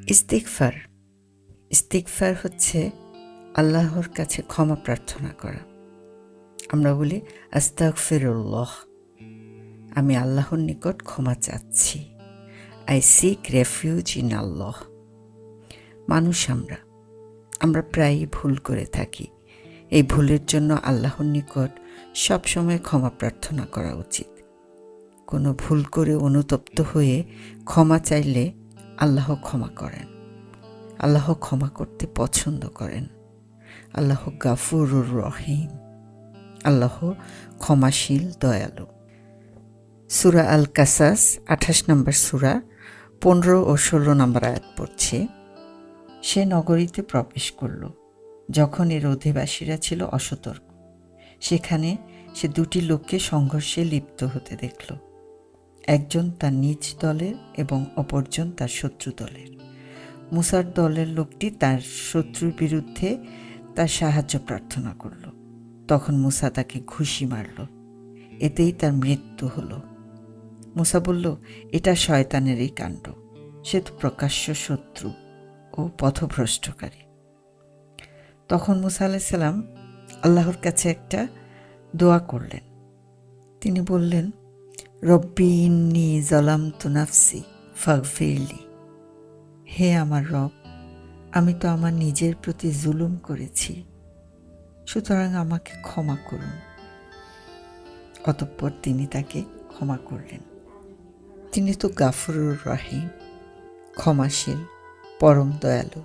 ইস্তিগফার। ইস্তিগফার হচ্ছে আল্লাহর কাছে ক্ষমা প্রার্থনা করা। আমরা বলি আস্তাগফিরুল্লাহ, আমি আল্লাহর নিকট ক্ষমা চাচ্ছি। আই সিক রেফিউজ ইন আল্লাহ। মানুষ আমরা প্রায়ই ভুল করে থাকি। এই ভুলের জন্য আল্লাহর নিকট সবসময় ক্ষমা প্রার্থনা করা উচিত। কোনো ভুল করে অনুতপ্ত হয়ে ক্ষমা চাইলে আল্লাহ ক্ষমা করেন। আল্লাহ ক্ষমা করতে পছন্দ করেন। আল্লাহ গাফুরুর রহিম, আল্লাহ ক্ষমাশীল, দয়ালু। সূরা আল কাসাস 28 নম্বর সূরা 15 ও 16 নম্বর আয়াত পড়ছে। সে নগরীতে প্রবেশ করল যখন এর অধিবাসীরা ছিল অসতর্ক। সেখানে সে দুটি লোককে সংঘর্ষে লিপ্ত হতে দেখল, একজন তার নিজ দলের এবং অপরজন তার শত্রু দলের। মুসার দলের লোকটি তার শত্রুর বিরুদ্ধে তার সাহায্য প্রার্থনা করল। তখন মুসা তাকে ঘুষি মারল, এতেই তার মৃত্যু হলো। মুসা বলল, এটা শয়তানেরই কাণ্ড, সে তো প্রকাশ্য শত্রু ও পথভ্রষ্টকারী। তখন মুসা আলাইহিস সালাম আল্লাহর কাছে একটা দোয়া করলেন। তিনি বললেন, রব্বি ইন্নী যালামতু নাফসি ফাগফিরলি। হে আমার রব, আমি তো আমার নিজের প্রতি জুলুম করেছি, সুতরাং আমাকে ক্ষমা করুন। অতঃপর তিনি তাকে ক্ষমা করলেন। তিনি তো গাফুরুর রহিম, ক্ষমাশীল, পরম দয়ালু।